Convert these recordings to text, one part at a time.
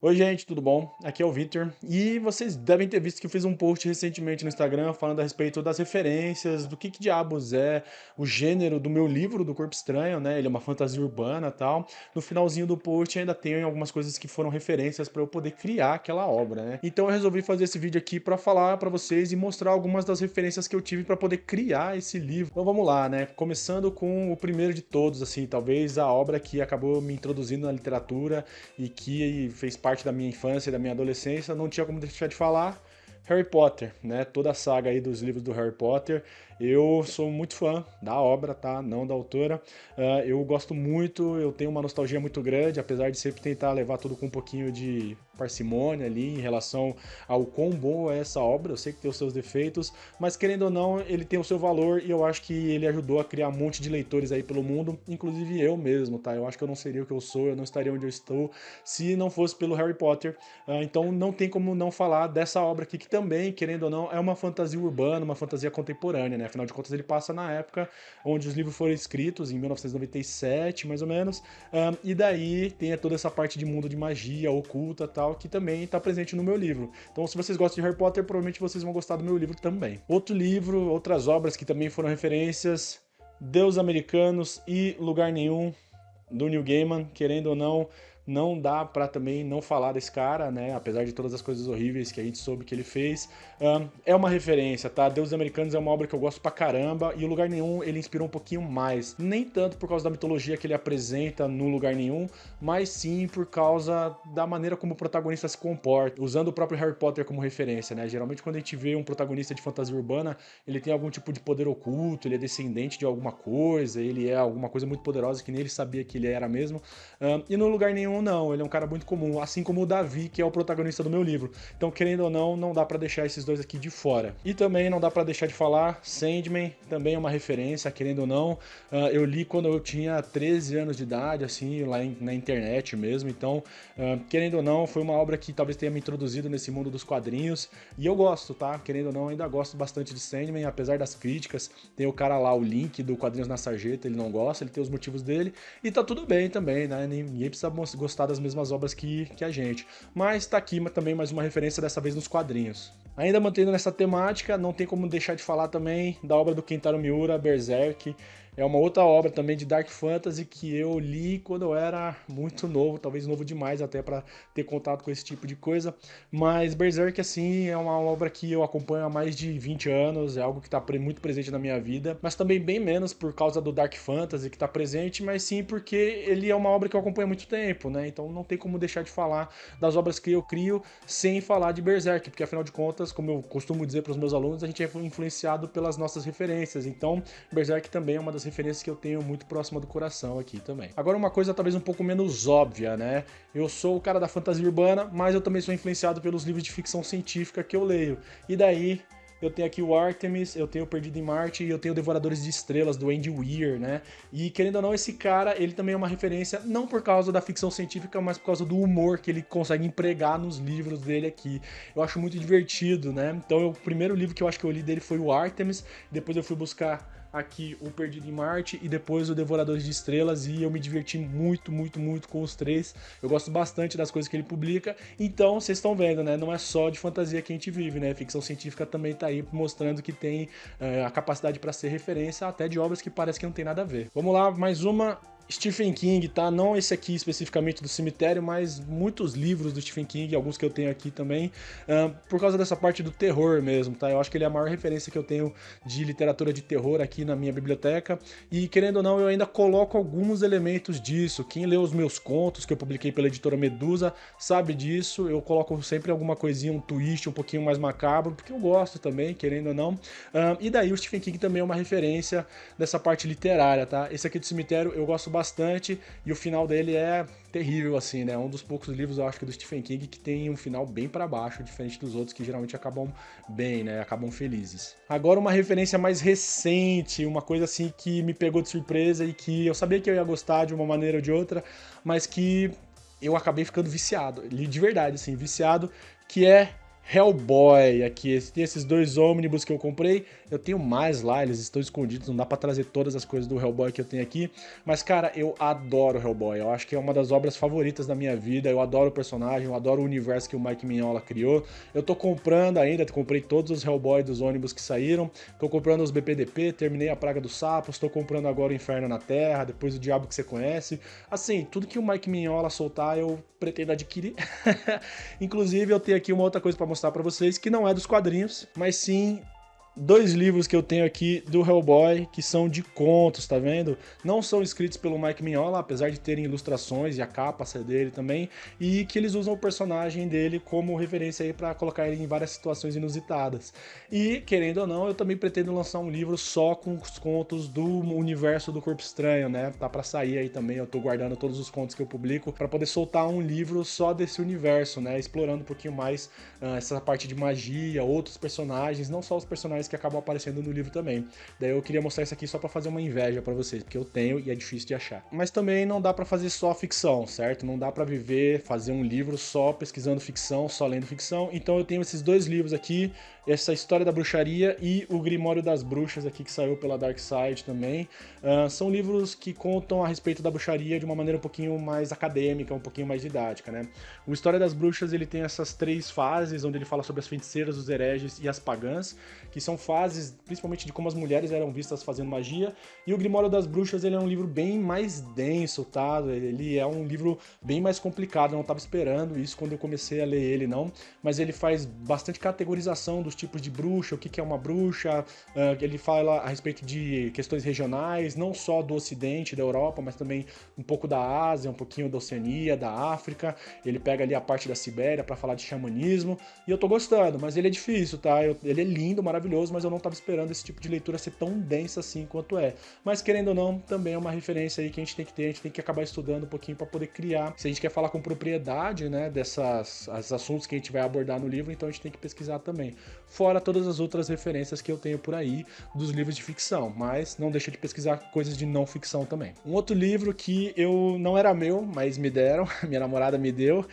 Oi, gente, tudo bom? Aqui é o Victor e vocês devem ter visto que eu fiz um post recentemente no Instagram falando a respeito das referências, do que diabos é o gênero do meu livro do Corpo Estranho, né? Ele é uma fantasia urbana e tal. No finalzinho do post ainda tem algumas coisas que foram referências para eu poder criar aquela obra, né? Então eu resolvi fazer esse vídeo aqui para falar para vocês e mostrar algumas das referências que eu tive para poder criar esse livro. Então vamos lá, né? Começando com o primeiro de todos, assim, talvez a obra que acabou me introduzindo na literatura e que fez parte da minha infância e da minha adolescência, não tinha como deixar de falar. Harry Potter, né? Toda a saga aí dos livros do Harry Potter. Eu sou muito fã da obra, tá? Não da autora. Eu gosto muito, eu tenho uma nostalgia muito grande, apesar de sempre tentar levar tudo com um pouquinho de parcimônia ali em relação ao quão bom é essa obra. Eu sei que tem os seus defeitos, mas querendo ou não, ele tem o seu valor e eu acho que ele ajudou a criar um monte de leitores aí pelo mundo, inclusive eu mesmo, tá? Eu acho que eu não seria o que eu sou, eu não estaria onde eu estou se não fosse pelo Harry Potter. Então não tem como não falar dessa obra aqui, que também, querendo ou não, é uma fantasia urbana, uma fantasia contemporânea, né? Afinal de contas, ele passa na época onde os livros foram escritos, em 1997, mais ou menos. E daí tem toda essa parte de mundo de magia, oculta e tal, que também está presente no meu livro. Então, se vocês gostam de Harry Potter, provavelmente vocês vão gostar do meu livro também. Outro livro, outras obras que também foram referências: Deus Americanos e Lugar Nenhum, do Neil Gaiman. Querendo ou não, não dá pra também não falar desse cara, né? Apesar de todas as coisas horríveis que a gente soube que ele fez. É uma referência, tá? Deus Americanos é uma obra que eu gosto pra caramba, e o Lugar Nenhum ele inspirou um pouquinho mais. Nem tanto por causa da mitologia que ele apresenta no Lugar Nenhum, mas sim por causa da maneira como o protagonista se comporta, usando o próprio Harry Potter como referência, né? Geralmente quando a gente vê um protagonista de fantasia urbana, ele tem algum tipo de poder oculto, ele é descendente de alguma coisa, ele é alguma coisa muito poderosa que nem ele sabia que ele era mesmo. E no Lugar Nenhum não, ele é um cara muito comum, assim como o Davi, que é o protagonista do meu livro. Então, querendo ou não, não dá pra deixar esses dois aqui de fora. E também não dá pra deixar de falar, Sandman também é uma referência, querendo ou não. Eu li quando eu tinha 13 anos de idade, assim, lá na internet mesmo. Então, querendo ou não, foi uma obra que talvez tenha me introduzido nesse mundo dos quadrinhos. E eu gosto, tá? Querendo ou não, ainda gosto bastante de Sandman, apesar das críticas. Tem o cara lá, o Link do Quadrinhos na Sarjeta, ele não gosta, ele tem os motivos dele. E tá tudo bem também, né? Ninguém precisa gostar das mesmas obras que a gente. Mas tá aqui também mais uma referência, dessa vez nos quadrinhos. Ainda mantendo nessa temática, não tem como deixar de falar também da obra do Kentaro Miura, Berserk. É uma outra obra também de Dark Fantasy que eu li quando eu era muito novo, talvez novo demais até para ter contato com esse tipo de coisa. Mas Berserk, assim, é uma obra que eu acompanho há mais de 20 anos, é algo que está muito presente na minha vida, mas também bem menos por causa do Dark Fantasy que está presente, mas sim porque ele é uma obra que eu acompanho há muito tempo, né? Então não tem como deixar de falar das obras que eu crio sem falar de Berserk, porque afinal de contas, como eu costumo dizer para os meus alunos, a gente é influenciado pelas nossas referências. Então, Berserk também é uma das referências que eu tenho muito próxima do coração aqui também. Agora, uma coisa talvez um pouco menos óbvia, né? Eu sou o cara da fantasia urbana, mas eu também sou influenciado pelos livros de ficção científica que eu leio. E daí eu tenho aqui o Artemis, eu tenho o Perdido em Marte e eu tenho o Devoradores de Estrelas, do Andy Weir, né? E querendo ou não, esse cara, ele também é uma referência, não por causa da ficção científica, mas por causa do humor que ele consegue empregar nos livros dele aqui. Eu acho muito divertido, né? Então, o primeiro livro que eu acho que eu li dele foi o Artemis, depois eu fui buscar aqui o Perdido em Marte e depois o Devoradores de Estrelas, e eu me diverti muito, muito, muito com os três. Eu gosto bastante das coisas que ele publica, então vocês estão vendo, né? Não é só de fantasia que a gente vive, né? Ficção científica também tá aí mostrando que tem a capacidade para ser referência até de obras que parece que não tem nada a ver. Vamos lá, mais uma. Stephen King, tá? Não esse aqui especificamente do cemitério, mas muitos livros do Stephen King, alguns que eu tenho aqui também, por causa dessa parte do terror mesmo, tá? Eu acho que ele é a maior referência que eu tenho de literatura de terror aqui na minha biblioteca, e querendo ou não, eu ainda coloco alguns elementos disso. Quem lê os meus contos, que eu publiquei pela editora Medusa, sabe disso. Eu coloco sempre alguma coisinha, um twist um pouquinho mais macabro, porque eu gosto também, querendo ou não. E daí o Stephen King também é uma referência dessa parte literária, tá? Esse aqui do cemitério eu gosto bastante, e o final dele é terrível, assim, né? Um dos poucos livros, eu acho que do Stephen King que tem um final bem para baixo, diferente dos outros que geralmente acabam bem, né? Acabam felizes. Agora, uma referência mais recente, uma coisa assim que me pegou de surpresa e que eu sabia que eu ia gostar de uma maneira ou de outra, mas que eu acabei ficando viciado, de verdade, assim, viciado, que é Hellboy aqui. Tem esses dois ônibus que eu comprei. Eu tenho mais lá, eles estão escondidos, não dá pra trazer todas as coisas do Hellboy que eu tenho aqui. Mas, cara, eu adoro Hellboy. Eu acho que é uma das obras favoritas da minha vida. Eu adoro o personagem, eu adoro o universo que o Mike Mignola criou. Eu tô comprando ainda, comprei todos os Hellboy dos ônibus que saíram. Tô comprando os BPDP, terminei a Praga dos Sapos, tô comprando agora o Inferno na Terra, depois o Diabo que você conhece. Assim, tudo que o Mike Mignola soltar, eu pretendo adquirir. Inclusive, eu tenho aqui uma outra coisa pra mostrar pra vocês, que não é dos quadrinhos, mas sim dois livros que eu tenho aqui do Hellboy, que são de contos, tá vendo? Não são escritos pelo Mike Mignola, apesar de terem ilustrações e a capa ser dele também, e que eles usam o personagem dele como referência aí para colocar ele em várias situações inusitadas. E, querendo ou não, eu também pretendo lançar um livro só com os contos do universo do Corpo Estranho, né? Tá para sair aí também, eu tô guardando todos os contos que eu publico para poder soltar um livro só desse universo, né? Explorando um pouquinho mais essa parte de magia, outros personagens, não só os personagens que acabam aparecendo no livro também. Daí eu queria mostrar isso aqui só pra fazer uma inveja pra vocês, porque eu tenho e é difícil de achar. Mas também não dá pra fazer só ficção, certo? Não dá pra viver, fazer um livro só pesquisando ficção, só lendo ficção. Então eu tenho esses dois livros aqui, essa História da Bruxaria e o Grimório das Bruxas aqui, que saiu pela Dark Side também. São livros que contam a respeito da bruxaria de uma maneira um pouquinho mais acadêmica, um pouquinho mais didática, né? O História das Bruxas, ele tem essas três fases, onde ele fala sobre as feiticeiras, os hereges e as pagãs, que são fases, principalmente de como as mulheres eram vistas fazendo magia. E o Grimório das Bruxas, ele é um livro bem mais denso, tá? Ele é um livro bem mais complicado, eu não estava esperando isso quando eu comecei a ler ele, não. Mas ele faz bastante categorização dos tipos de bruxa, o que é uma bruxa, ele fala a respeito de questões regionais, não só do Ocidente, da Europa, mas também um pouco da Ásia, um pouquinho da Oceania, da África. Ele pega ali a parte da Sibéria para falar de xamanismo, e eu tô gostando, mas ele é difícil, tá? Ele é lindo, maravilhoso, mas eu não estava esperando esse tipo de leitura ser tão densa assim quanto é. Mas querendo ou não, também é uma referência aí que a gente tem que ter, a gente tem que acabar estudando um pouquinho para poder criar. Se a gente quer falar com propriedade, né, desses assuntos que a gente vai abordar no livro, então a gente tem que pesquisar também. Fora todas as outras referências que eu tenho por aí dos livros de ficção, mas não deixa de pesquisar coisas de não ficção também. Um outro livro que eu não era meu, mas me deram, minha namorada me deu,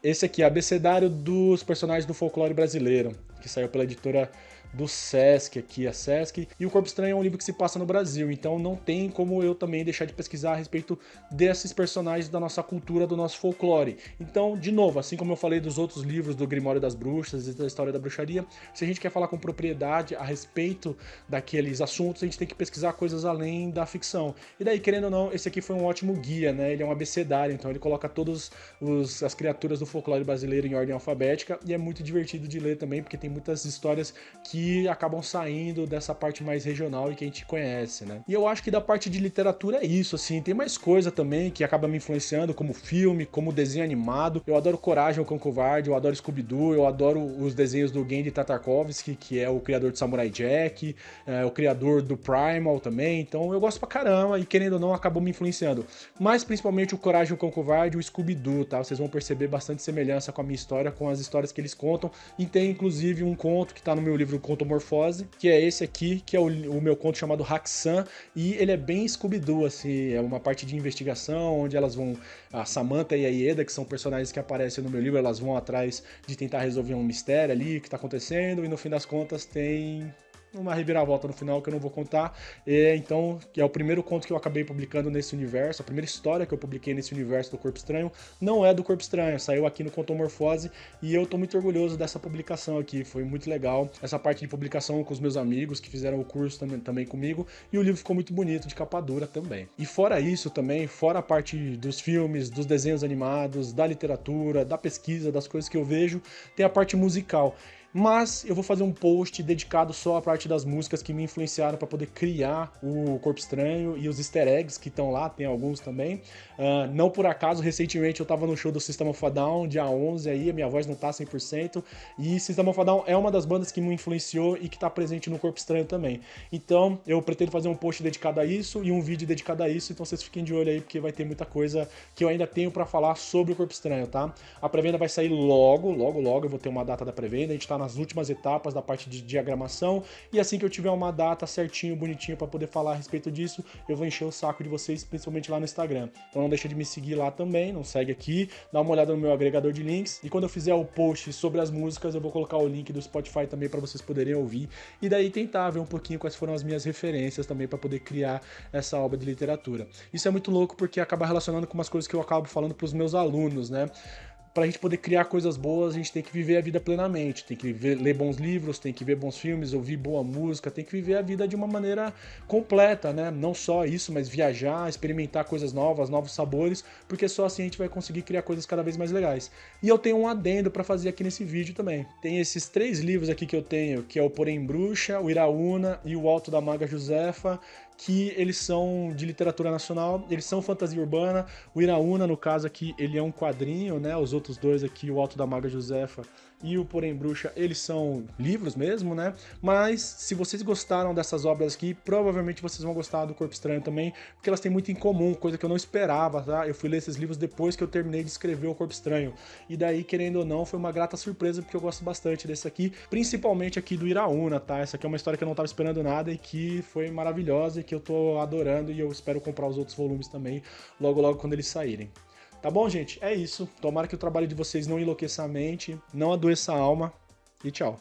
esse aqui, Abecedário dos Personagens do Folclore Brasileiro, que saiu pela editora do Sesc aqui, a Sesc, e o Corpo Estranho é um livro que se passa no Brasil, então não tem como eu também deixar de pesquisar a respeito desses personagens da nossa cultura, do nosso folclore. Então, de novo, assim como eu falei dos outros livros do Grimório das Bruxas e da História da Bruxaria, se a gente quer falar com propriedade a respeito daqueles assuntos, a gente tem que pesquisar coisas além da ficção. E daí, querendo ou não, esse aqui foi um ótimo guia, né? Ele é um abecedário, então ele coloca todas as criaturas do folclore brasileiro em ordem alfabética, e é muito divertido de ler também, porque tem muitas histórias que acabam saindo dessa parte mais regional e que a gente conhece, né? E eu acho que da parte de literatura é isso, assim, tem mais coisa também que acaba me influenciando, como filme, como desenho animado. Eu adoro Coragem, o Cão Covarde, eu adoro Scooby-Doo, eu adoro os desenhos do Genndy Tartakovsky, que é o criador de Samurai Jack, o criador do Primal também, então eu gosto pra caramba e querendo ou não acabou me influenciando. Mas principalmente o Coragem, o Cão Covarde e o Scooby-Doo, tá? Vocês vão perceber bastante semelhança com a minha história, com as histórias que eles contam, e tem inclusive um conto que tá no meu livro Contomorfose, que é esse aqui, que é o meu conto chamado Haxan, e ele é bem Scooby-Doo, assim, é uma parte de investigação, onde elas vão, a Samantha e a Ieda, que são personagens que aparecem no meu livro, elas vão atrás de tentar resolver um mistério ali, que tá acontecendo, e no fim das contas tem uma reviravolta no final que eu não vou contar. Então, que é o primeiro conto que eu acabei publicando nesse universo, a primeira história que eu publiquei nesse universo do Corpo Estranho, não é do Corpo Estranho, saiu aqui no Contomorfose, e eu tô muito orgulhoso dessa publicação aqui, foi muito legal, essa parte de publicação com os meus amigos que fizeram o curso também comigo, e o livro ficou muito bonito, de capa dura também. E fora isso também, fora a parte dos filmes, dos desenhos animados, da literatura, da pesquisa, das coisas que eu vejo, tem a parte musical. Mas eu vou fazer um post dedicado só à parte das músicas que me influenciaram para poder criar o Corpo Estranho e os easter eggs que estão lá, tem alguns também. Não por acaso, recentemente eu estava no show do System of a Down, dia 11 aí, a minha voz não tá 100%, e System of a Down é uma das bandas que me influenciou e que tá presente no Corpo Estranho também. Então eu pretendo fazer um post dedicado a isso e um vídeo dedicado a isso, então vocês fiquem de olho aí porque vai ter muita coisa que eu ainda tenho para falar sobre o Corpo Estranho, tá? A pré-venda vai sair logo, eu vou ter uma data da pré-venda, a gente tá nas últimas etapas da parte de diagramação, e assim que eu tiver uma data certinho, bonitinho para poder falar a respeito disso, eu vou encher o saco de vocês, principalmente lá no Instagram. Então não deixa de me seguir lá também, não segue aqui, dá uma olhada no meu agregador de links, e quando eu fizer o post sobre as músicas, eu vou colocar o link do Spotify também para vocês poderem ouvir, e daí tentar ver um pouquinho quais foram as minhas referências também para poder criar essa obra de literatura. Isso é muito louco porque acaba relacionando com umas coisas que eu acabo falando para os meus alunos, né? Para a gente poder criar coisas boas, a gente tem que viver a vida plenamente, tem que ler bons livros, tem que ver bons filmes, ouvir boa música, tem que viver a vida de uma maneira completa, né? Não só isso, mas viajar, experimentar coisas novas, novos sabores, porque só assim a gente vai conseguir criar coisas cada vez mais legais. E eu tenho um adendo para fazer aqui nesse vídeo também. Tem esses 3 livros aqui que eu tenho, que é o Porém Bruxa, o Iraúna e o Alto da Maga Josefa, que eles são de literatura nacional, eles são fantasia urbana. O Iraúna, no caso aqui, ele é um quadrinho, né? Os outros dois aqui, o Alto da Maga Josefa e o Porém Bruxa, eles são livros mesmo, né? Mas se vocês gostaram dessas obras aqui, provavelmente vocês vão gostar do Corpo Estranho também, porque elas têm muito em comum, coisa que eu não esperava, tá? Eu fui ler esses livros depois que eu terminei de escrever o Corpo Estranho. E daí, querendo ou não, foi uma grata surpresa, porque eu gosto bastante desse aqui, principalmente aqui do Iraúna, tá? Essa aqui é uma história que eu não estava esperando nada e que foi maravilhosa e que eu tô adorando, e eu espero comprar os outros volumes também, logo quando eles saírem. Tá bom, gente? É isso. Tomara que o trabalho de vocês não enlouqueça a mente, não adoeça a alma, e tchau.